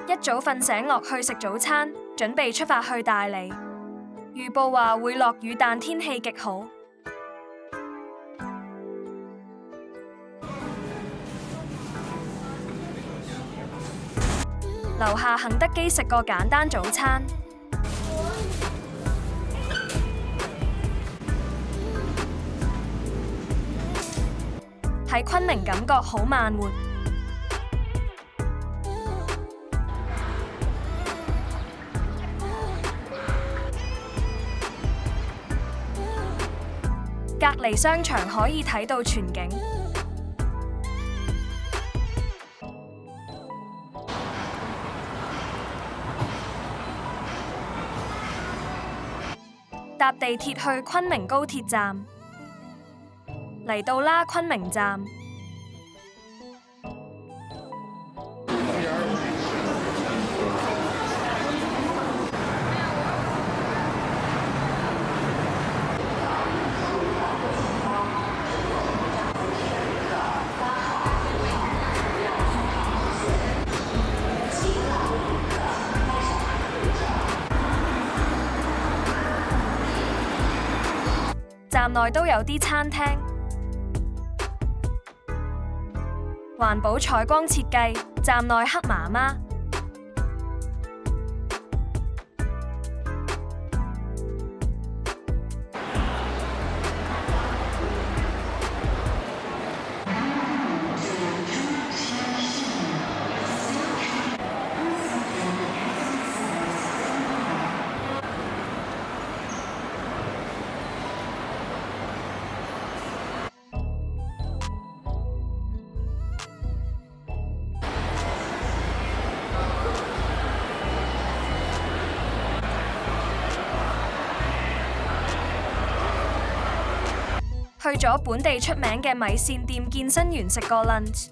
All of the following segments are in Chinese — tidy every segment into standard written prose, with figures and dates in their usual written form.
一早瞓醒落去食早餐，準備出發去大理。預報話會落雨，但天氣極好。樓下肯德基食個簡單早餐。喺昆明感覺好慢活。隔離商場可以睇到全景。搭地鐵去昆明高鐵站，嚟到啦昆明站。站內都有啲餐廳，環保採光設計，站內黑麻麻。去咗本地出名嘅米線店健身園食個 lunch。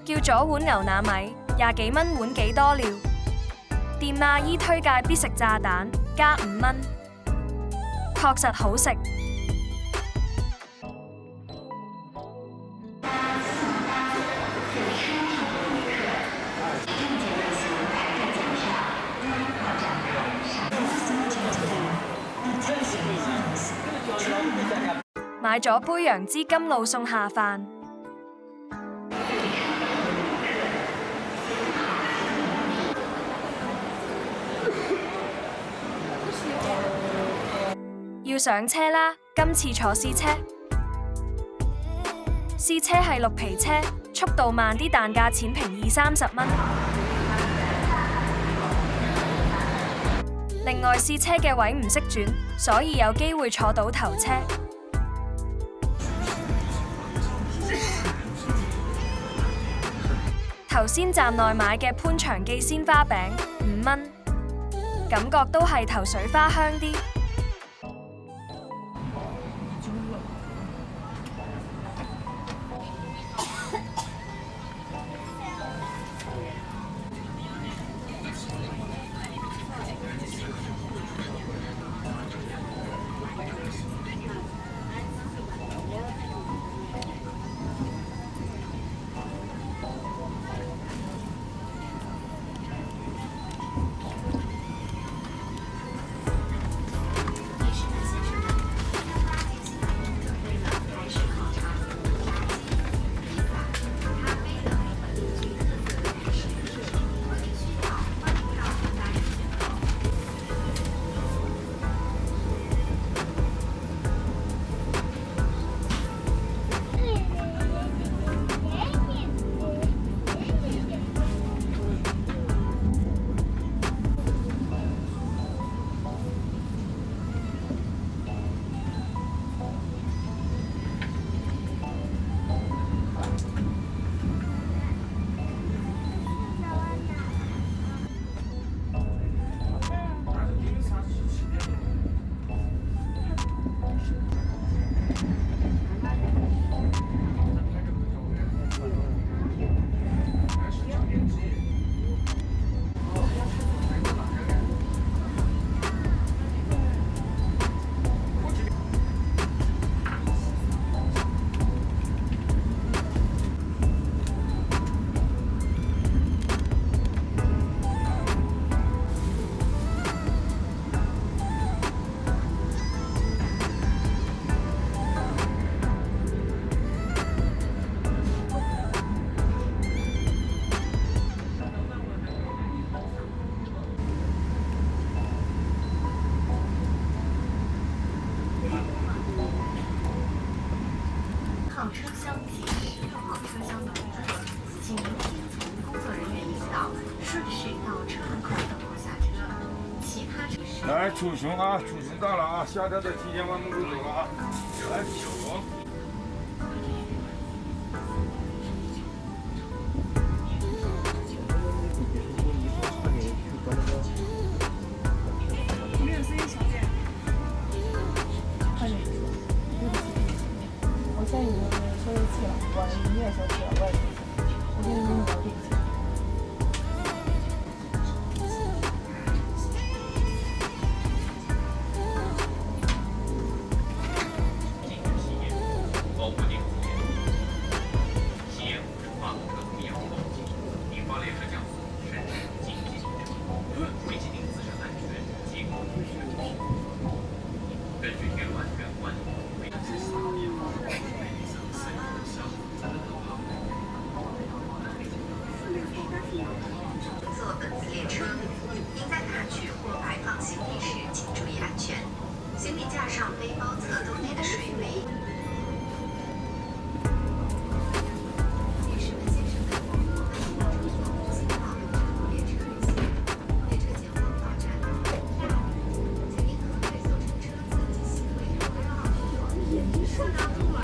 叫咗碗牛腩米，20幾蚊碗幾多料？店阿姨推介必食炸蛋，加5蚊，確實好食。買咗杯楊枝甘露送下飯。要上車啦，今次坐試車。試車係綠皮車，速度慢啲，但價錢平20-30蚊。另外試車嘅位唔識轉，所以有機會坐到頭車。頭先站內買嘅潘長記鮮花餅5蚊，感覺都係頭水花香啲。来，楚雄啊，楚雄到了啊！下车的提前往门口走了啊！来，走。没有声音，小姐。快点，对不起。我现在已经收音器了，我音乐消失了，我也不行。我现在跟你聊对不起。坐本次列车，您在踏取或摆放行李时，请注意安全。行李架上背包侧兜内的水杯。女士们、先生们，欢迎乘坐京广列车旅行。列车前往到站，请您核对所乘车子及行李不要放错。眼睛受到住了。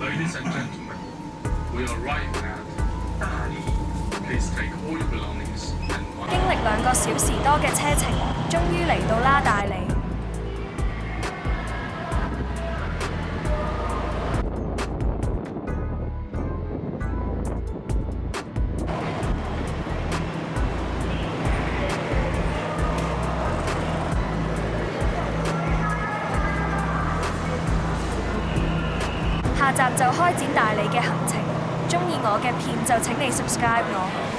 Ladies and gentlemen, we arrive at 大理. Please take all your belongings and 經歷2個小時多嘅車程，終於嚟到啦大理。下集就開展大理嘅行程，鍾意我嘅片就請你 subscribe 我。